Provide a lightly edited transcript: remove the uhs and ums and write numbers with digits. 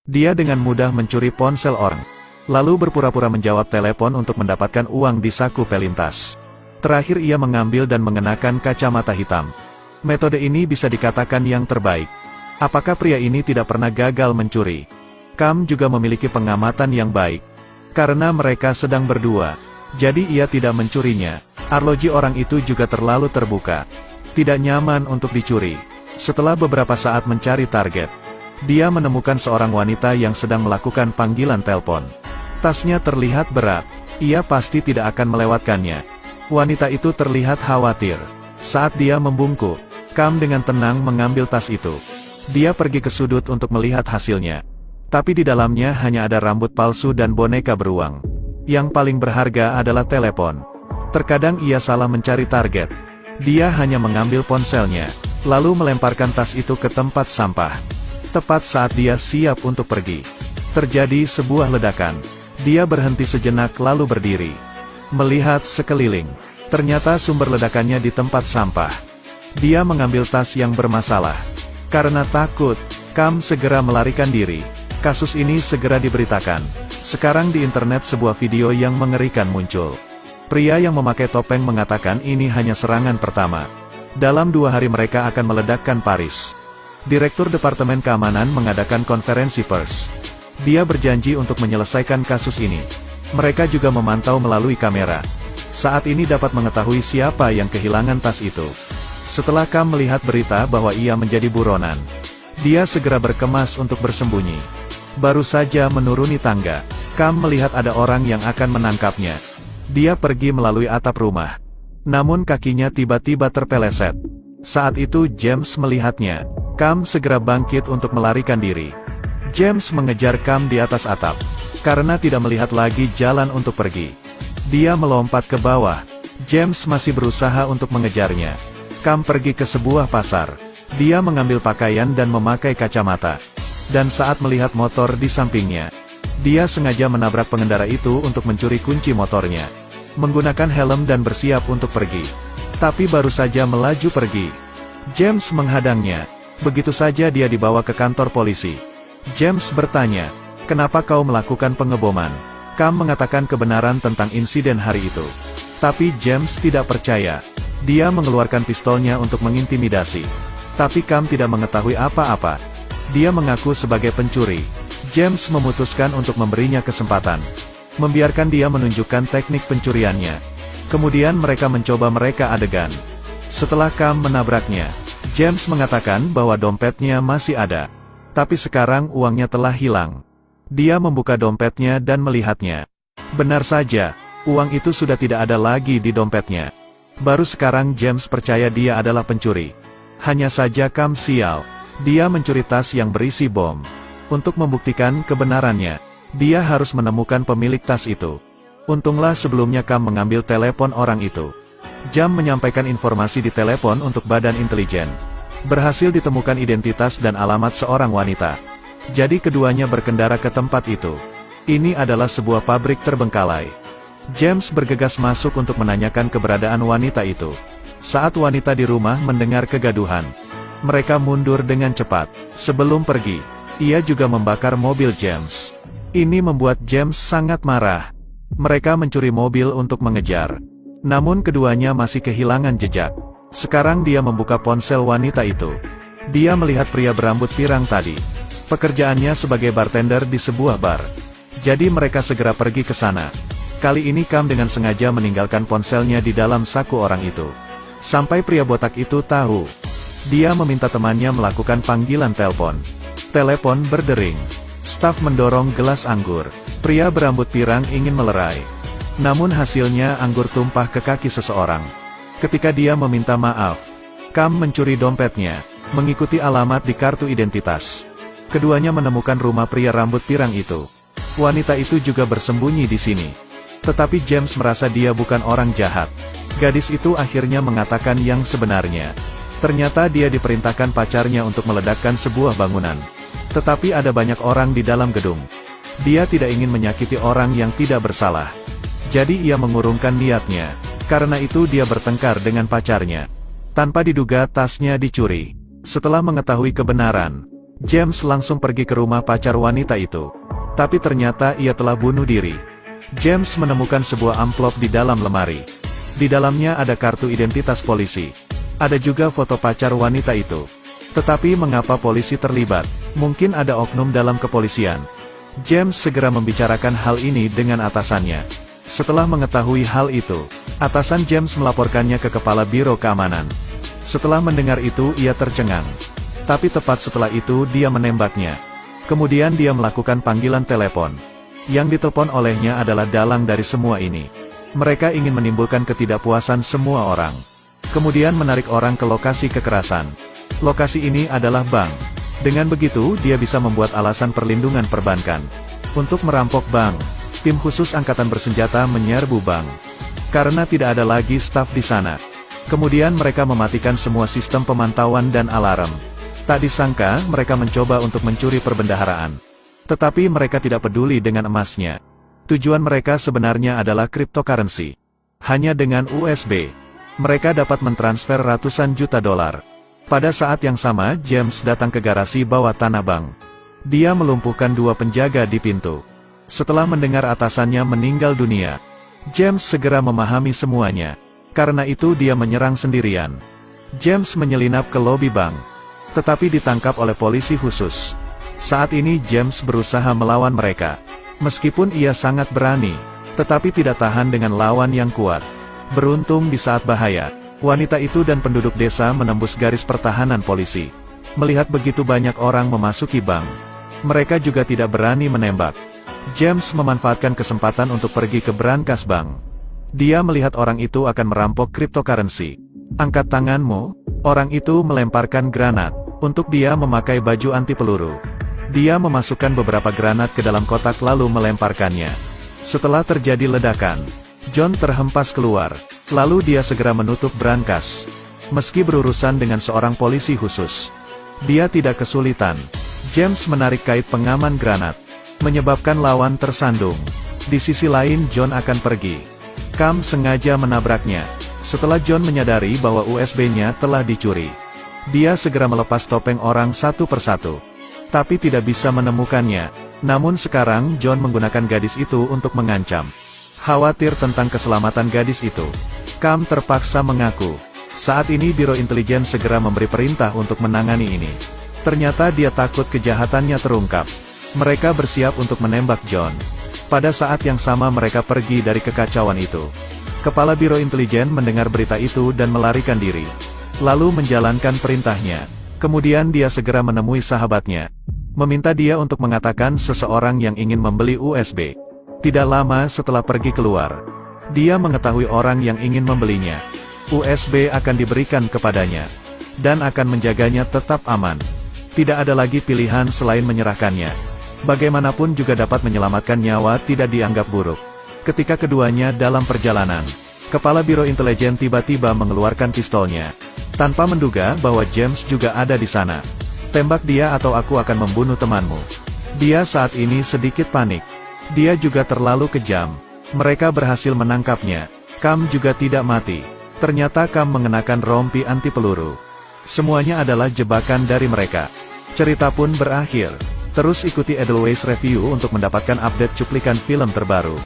Dia dengan mudah mencuri ponsel orang, lalu berpura-pura menjawab telepon untuk mendapatkan uang di saku pelintas. Terakhir ia mengambil dan mengenakan kacamata hitam. Metode ini bisa dikatakan yang terbaik. Apakah pria ini tidak pernah gagal mencuri? Kam juga memiliki pengamatan yang baik. Karena mereka sedang berdua, jadi ia tidak mencurinya. Arloji orang itu juga terlalu terbuka. Tidak nyaman untuk dicuri. Setelah beberapa saat mencari target, dia menemukan seorang wanita yang sedang melakukan panggilan telepon. Tasnya terlihat berat. Ia pasti tidak akan melewatkannya. Wanita itu terlihat khawatir. Saat dia membungkuk, Kam dengan tenang mengambil tas itu. Dia pergi ke sudut untuk melihat hasilnya. Tapi di dalamnya hanya ada rambut palsu dan boneka beruang. Yang paling berharga adalah telepon. Terkadang ia salah mencari target. Dia hanya mengambil ponselnya, lalu melemparkan tas itu ke tempat sampah. Tepat saat dia siap untuk pergi, terjadi sebuah ledakan. Dia berhenti sejenak lalu berdiri. Melihat sekeliling, ternyata sumber ledakannya di tempat sampah. Dia mengambil tas yang bermasalah. Karena takut, Kam segera melarikan diri. Kasus ini segera diberitakan. Sekarang di internet sebuah video yang mengerikan muncul. Pria yang memakai topeng mengatakan ini hanya serangan pertama. Dalam 2 hari mereka akan meledakkan Paris. Direktur Departemen Keamanan mengadakan konferensi pers. Dia berjanji untuk menyelesaikan kasus ini. Mereka juga memantau melalui kamera. Saat ini dapat mengetahui siapa yang kehilangan tas itu. Setelah Kam melihat berita bahwa ia menjadi buronan, dia segera berkemas untuk bersembunyi. Baru saja menuruni tangga, Kam melihat ada orang yang akan menangkapnya. Dia pergi melalui atap rumah. Namun kakinya tiba-tiba terpeleset. Saat itu James melihatnya. Kam segera bangkit untuk melarikan diri. James mengejar Kam di atas atap. Karena tidak melihat lagi jalan untuk pergi, dia melompat ke bawah. James masih berusaha untuk mengejarnya. Kam pergi ke sebuah pasar. Dia mengambil pakaian dan memakai kacamata. Dan saat melihat motor di sampingnya, dia sengaja menabrak pengendara itu untuk mencuri kunci motornya. Menggunakan helm dan bersiap untuk pergi. Tapi baru saja melaju pergi, James menghadangnya. Begitu saja dia dibawa ke kantor polisi. James bertanya, "Kenapa kau melakukan pengeboman?" Kam mengatakan kebenaran tentang insiden hari itu. Tapi James tidak percaya. Dia mengeluarkan pistolnya untuk mengintimidasi. Tapi Kam tidak mengetahui apa-apa. Dia mengaku sebagai pencuri. James memutuskan untuk memberinya kesempatan. Membiarkan dia menunjukkan teknik pencuriannya. Kemudian mereka mencoba mereka adegan. Setelah Kam menabraknya, James mengatakan bahwa dompetnya masih ada. Tapi sekarang uangnya telah hilang. Dia membuka dompetnya dan melihatnya. Benar saja, uang itu sudah tidak ada lagi di dompetnya. Baru sekarang James percaya dia adalah pencuri. Hanya saja Kam sial. Dia mencuri tas yang berisi bom. Untuk membuktikan kebenarannya, dia harus menemukan pemilik tas itu. Untunglah sebelumnya Kam mengambil telepon orang itu. Jam menyampaikan informasi di telepon untuk badan intelijen. Berhasil ditemukan identitas dan alamat seorang wanita. Jadi keduanya berkendara ke tempat itu. Ini adalah sebuah pabrik terbengkalai. James bergegas masuk untuk menanyakan keberadaan wanita itu. Saat wanita di rumah mendengar kegaduhan, mereka mundur dengan cepat. Sebelum pergi, ia juga membakar mobil James. Ini membuat James sangat marah. Mereka mencuri mobil untuk mengejar. Namun keduanya masih kehilangan jejak. Sekarang dia membuka ponsel wanita itu. Dia melihat pria berambut pirang tadi. Pekerjaannya sebagai bartender di sebuah bar. Jadi mereka segera pergi ke sana. Kali ini Kam dengan sengaja meninggalkan ponselnya di dalam saku orang itu. Sampai pria botak itu tahu. Dia meminta temannya melakukan panggilan telepon. Telepon berdering. Staf mendorong gelas anggur. Pria berambut pirang ingin melerai. Namun hasilnya anggur tumpah ke kaki seseorang. Ketika dia meminta maaf, Kam mencuri dompetnya, mengikuti alamat di kartu identitas. Keduanya menemukan rumah pria rambut pirang itu. Wanita itu juga bersembunyi di sini. Tetapi James merasa dia bukan orang jahat. Gadis itu akhirnya mengatakan yang sebenarnya. Ternyata dia diperintahkan pacarnya untuk meledakkan sebuah bangunan. Tetapi ada banyak orang di dalam gedung. Dia tidak ingin menyakiti orang yang tidak bersalah. Jadi ia mengurungkan niatnya. Karena itu dia bertengkar dengan pacarnya. Tanpa diduga tasnya dicuri. Setelah mengetahui kebenaran, James langsung pergi ke rumah pacar wanita itu. Tapi ternyata ia telah bunuh diri. James menemukan sebuah amplop di dalam lemari. Di dalamnya ada kartu identitas polisi. Ada juga foto pacar wanita itu. Tetapi mengapa polisi terlibat? Mungkin ada oknum dalam kepolisian. James segera membicarakan hal ini dengan atasannya. Setelah mengetahui hal itu, atasan James melaporkannya ke kepala Biro Keamanan. Setelah mendengar itu ia tercengang. Tapi tepat setelah itu dia menembaknya. Kemudian dia melakukan panggilan telepon. Yang ditelepon olehnya adalah dalang dari semua ini. Mereka ingin menimbulkan ketidakpuasan semua orang. Kemudian menarik orang ke lokasi kekerasan. Lokasi ini adalah bank. Dengan begitu dia bisa membuat alasan perlindungan perbankan. Untuk merampok bank, tim khusus angkatan bersenjata menyerbu bank. Karena tidak ada lagi staf di sana. Kemudian mereka mematikan semua sistem pemantauan dan alarm. Tak disangka mereka mencoba untuk mencuri perbendaharaan. Tetapi mereka tidak peduli dengan emasnya. Tujuan mereka sebenarnya adalah cryptocurrency. Hanya dengan USB, mereka dapat mentransfer ratusan juta dolar. Pada saat yang sama James datang ke garasi bawah tanah bank. Dia melumpuhkan 2 penjaga di pintu. Setelah mendengar atasannya meninggal dunia, James segera memahami semuanya. Karena itu dia menyerang sendirian. James menyelinap ke lobi bank. Tetapi ditangkap oleh polisi khusus. Saat ini James berusaha melawan mereka. Meskipun ia sangat berani, tetapi tidak tahan dengan lawan yang kuat. Beruntung di saat bahaya, wanita itu dan penduduk desa menembus garis pertahanan polisi. Melihat begitu banyak orang memasuki bank, mereka juga tidak berani menembak. James memanfaatkan kesempatan untuk pergi ke brankas bank. Dia melihat orang itu akan merampok cryptocurrency. Angkat tanganmu. Orang itu melemparkan granat. Untuk dia memakai baju anti peluru. Dia memasukkan beberapa granat ke dalam kotak lalu melemparkannya. Setelah terjadi ledakan, John terhempas keluar. Lalu dia segera menutup brankas. Meski berurusan dengan seorang polisi khusus, dia tidak kesulitan. James menarik kait pengaman granat, menyebabkan lawan tersandung. Di sisi lain John akan pergi. Cam sengaja menabraknya. Setelah John menyadari bahwa USB-nya telah dicuri, dia segera melepas topeng orang satu persatu. Tapi tidak bisa menemukannya. Namun sekarang John menggunakan gadis itu untuk mengancam. Khawatir tentang keselamatan gadis itu, Cam terpaksa mengaku. Saat ini Biro Intelijen segera memberi perintah untuk menangani ini. Ternyata dia takut kejahatannya terungkap. Mereka bersiap untuk menembak John. Pada saat yang sama mereka pergi dari kekacauan itu. Kepala Biro Intelijen mendengar berita itu dan melarikan diri. Lalu menjalankan perintahnya. Kemudian dia segera menemui sahabatnya. Meminta dia untuk mengatakan seseorang yang ingin membeli USB. Tidak lama setelah pergi keluar, dia mengetahui orang yang ingin membelinya. USB akan diberikan kepadanya. Dan akan menjaganya tetap aman. Tidak ada lagi pilihan selain menyerahkannya. Bagaimanapun juga dapat menyelamatkan nyawa tidak dianggap buruk. Ketika keduanya dalam perjalanan, Kepala Biro Intelijen tiba-tiba mengeluarkan pistolnya. Tanpa menduga bahwa James juga ada di sana. Tembak dia atau aku akan membunuh temanmu. Dia saat ini sedikit panik. Dia juga terlalu kejam. Mereka berhasil menangkapnya. Cam juga tidak mati. Ternyata Cam mengenakan rompi anti peluru. Semuanya adalah jebakan dari mereka. Cerita pun berakhir. Terus ikuti Edelweiss Review untuk mendapatkan update cuplikan film terbaru.